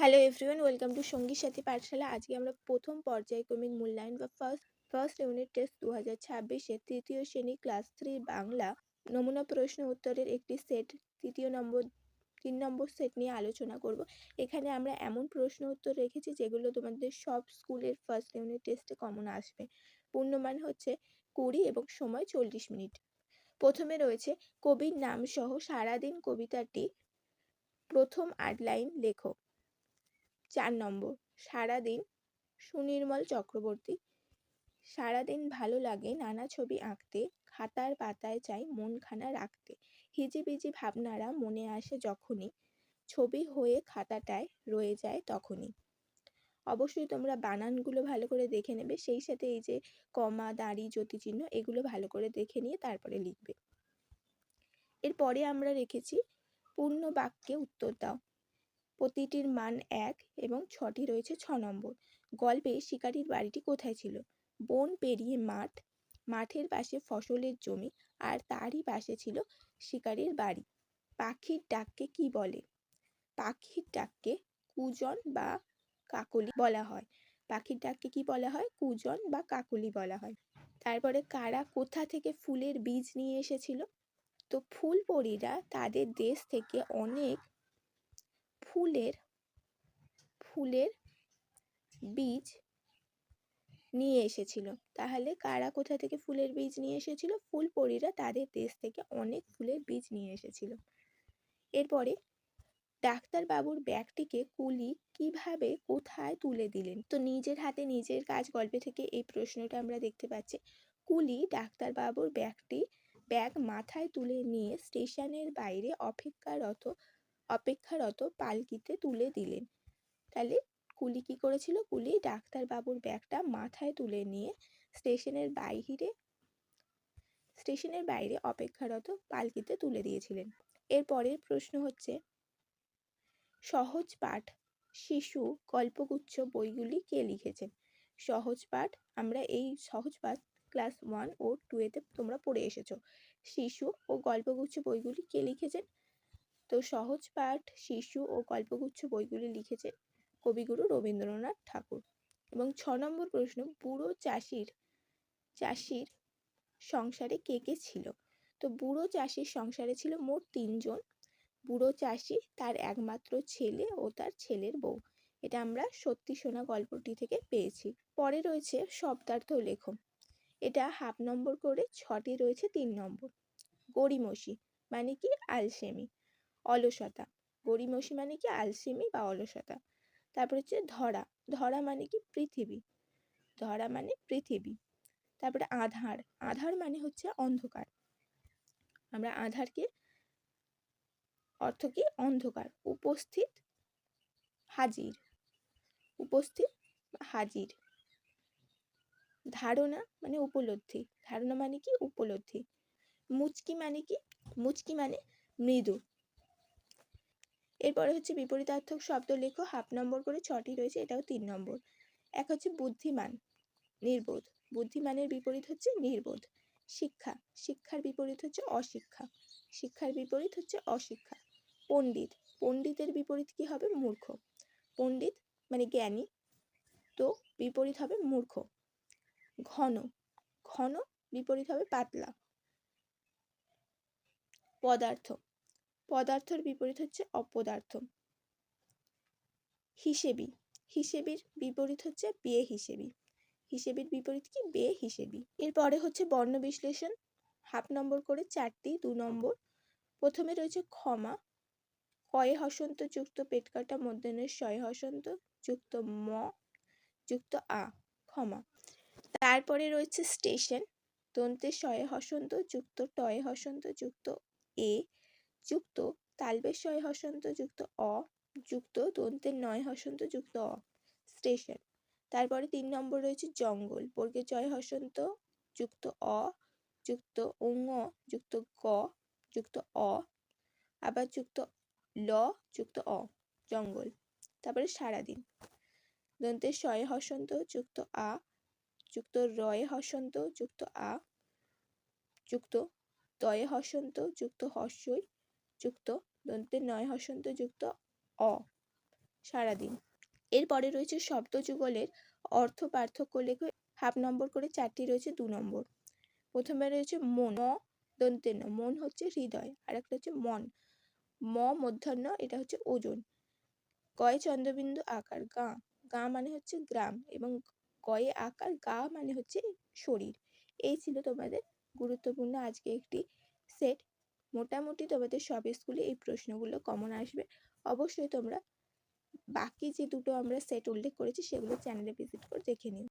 Hello everyone, welcome to সঙ্গীর সাথী পাঠশালা। আজকে আমরা প্রথম পর্যায়ক্রমিক মূল্যায়ন বা ফার্স্ট ইউনিট টেস্ট 2026-এর তৃতীয় শ্রেণী ক্লাস 3 বাংলা নমুনা প্রশ্ন উত্তরের একটি সেট 3 নম্বর সেট নিয়ে আলোচনা করব। এখানে আমরা এমন প্রশ্ন উত্তর রেখেছি যেগুলো তোমাদের সব স্কুলের ফার্স্ট ইউনিট টেস্টে কমন আসবে। পূর্ণমান হচ্ছে 20 এবং সময় 40 মিনিট। প্রথমে রয়েছে কবির নাম সহ সারাদিন কবিতাটি প্রথম 8 লাইন লেখো। 4 নম্বর, সারাদিন সুনির্মল চক্রবর্তী। সারাদিন ভালো লাগে নানা ছবি আঁকতে, খাতার পাতায় চাই মনখানা রাখতে। হিজিবিজি ভাবনারা মনে আসে যখনই, ছবি হয়ে খাতাটায় রয়ে যায় তখনই। অবশ্যই তোমরা বানানগুলো ভালো করে দেখে নেবে, সেই সাথে এই যে কমা, দাঁড়ি, যতিচিহ্ন এগুলো ভালো করে দেখে নিয়ে তারপরে লিখবে। এরপরে আমরা রেখেছি পূর্ণ বাক্যে উত্তর দাও। প্রতিটির মান 1 এবং 6টি রয়েছে 6 নম্বর। গল্পে শিকারীর বাড়িটি কোথায় ছিল? বন পেরিয়ে মাঠ, মাঠের পাশে ফসলের জমি, আর তারই পাশে ছিল শিকারীর বাড়ি। পাখির ডাককে কি বলে? পাখির ডাককে কুজন বা কাকলি বলা হয়। পাখির ডাককে কি বলা হয়? কুজন বা কাকলি বলা হয়। তারপরে কারা কোথা থেকে ফুলের বীজ নিয়ে এসেছিল? তো ফুলপরীরা তাদের দেশ থেকে অনেক ফুলের বীজ নিয়ে এসেছিল। তাহলে কারা কোথা থেকে ফুলের বীজ নিয়ে এসেছিল? ফুলপরীরা তাদের দেশ থেকে অনেক ফুলের বীজ নিয়ে এসেছিল। এরপরে ডাক্তারবাবুর ব্যাগটিকে কুলি কিভাবে কোথায় তুলে দিলেন? তো নিজের হাতে নিজের কাজ গল্প থেকে এই প্রশ্নটা আমরা দেখতে পাচ্ছি। কুলি ডাক্তারবাবুর ব্যাগ মাথায় তুলে নিয়ে স্টেশনের বাইরে অপেক্ষারত পালকিতে তুলে দিলেন। তাহলে কুলি কি করেছিল? কুলি ডাক্তারবাবুর ব্যাগটা মাথায় তুলে নিয়ে স্টেশনের বাইরে অপেক্ষারত পালকিতে তুলে দিয়েছিলেন। এরপরের প্রশ্ন হচ্ছে সহজ পাঠ শিশু গল্পগুচ্ছ বইগুলি কে লিখেছেন? সহজ পাঠ, আমরা এই সহজ পাঠ ক্লাস 1 ও 2-তে তোমরা পড়ে এসেছো। শিশু ও গল্পগুচ্ছ বইগুলি কে লিখেছেন? তো সহজ পাঠ, শিশু ও গল্পগুচ্ছ বইগুলি লিখেছেন কবিগুরু রবীন্দ্রনাথ ঠাকুর। এবং 6 নম্বর প্রশ্ন, বুড়ো চাষির সংসারে কে কে ছিল? তো বুড়ো চাষির সংসারে ছিল মোট 3 জন। বুড়ো চাষি, তার একমাত্র ছেলে ও তার ছেলের বউ। এটা আমরা সত্যি শোনা গল্পটি থেকে পেয়েছি। পরে রয়েছে শব্দার্থ লেখো। এটা হাফ নম্বর করে 6টি রয়েছে 3 নম্বর। গড়িমসি মানে কি? আলসেমি। অলসতা, গড়িমসি মানে কি? আলসেমি বা অলসতা। তারপর হচ্ছে ধরা মানে কি? পৃথিবী। ধরা মানে পৃথিবী। তারপরে আধার মানে হচ্ছে অন্ধকার। আমরা আধারকে অর্থ কি? অন্ধকার। উপস্থিত হাজির। ধারণা মানে উপলব্ধি। ধারণা মানে কি? উপলব্ধি। মুচকি মানে কি? মুচকি মানে মৃদু। এরপরে হচ্ছে বিপরীতার্থক শব্দ লেখো। হাফ নম্বর করে 6টি রয়েছে, এটাও 3 নম্বর। এক হচ্ছে বুদ্ধিমান, নির্বোধ। বুদ্ধিমানের বিপরীত হচ্ছে নির্বোধ। শিক্ষার বিপরীত হচ্ছে অশিক্ষা। শিক্ষার বিপরীত হচ্ছে অশিক্ষা। পণ্ডিতের বিপরীত কি হবে? মূর্খ। পণ্ডিত মানে জ্ঞানী, তো বিপরীত হবে মূর্খ। ঘন বিপরীত হবে পাতলা। পদার্থর বিপরীত হচ্ছে অপদার্থ। হিসেবির বিপরীত হচ্ছে বেহিসেবি। হিসেবির বিপরীত কি? বেহিসেবি। এরপরে হচ্ছে বর্ণ বিশ্লেষণ। হাফ নম্বর করে 4টি, 2 নম্বর। প্রথমে রয়েছে ক্ষমা। কয়ে হসন্ত যুক্ত পেটকাটা মূর্ধন্যের শয়ে হসন্ত যুক্ত ম যুক্ত আ, ক্ষমা। তারপরে রয়েছে স্টেশন। দন্তে শয়ে হসন্ত যুক্ত টয়ে হসন্ত যুক্ত এ যুক্ত তালবের শয়ে হসন্ত যুক্ত অ যুক্ত দন্তের নয় হসন্ত যুক্ত অ, স্টেশন। তারপরে 3 নম্বর রয়েছে জঙ্গল। বর্গে জয় হসন্ত যুক্ত অ যুক্ত ওঙ যুক্ত গ যুক্ত অ আবার যুক্ত ল যুক্ত অ, জঙ্গল। তারপরে সারাদিন। দন্তের শয়ে হসন্ত যুক্ত আ যুক্ত রয়ে হসন্ত যুক্ত আ যুক্ত দয়ে হসন্ত যুক্ত হস্যই যুক্ত দন্তের নয় হসন্ত যুক্ত অ, সারাদিন। এরপরে রয়েছে শব্দ যুগলের অর্থ পার্থক্য লেখো। হাফ নম্বর করে 4টি রয়েছে 2 নম্বর। প্রথমে রয়েছে মন, দন্তে ন, মন হচ্ছে হৃদয়, আর একটা হচ্ছে মন, মূর্ধন্য, এটা হচ্ছে ওজন। গয়ে চন্দ্রবিন্দু আকার, গা, গা মানে হচ্ছে গ্রাম, এবং গয়ে আকার, গা মানে হচ্ছে শরীর। এই ছিল তোমাদের গুরুত্বপূর্ণ আজকে একটি সেট। মোটামুটি তোমাদের সব স্কুলে এই প্রশ্নগুলো কমন আসবে। অবশ্যই তোমরা বাকি যে দুটো আমরা সেট উল্লেখ করেছি সেগুলো চ্যানেলে ভিজিট করে দেখে নিও।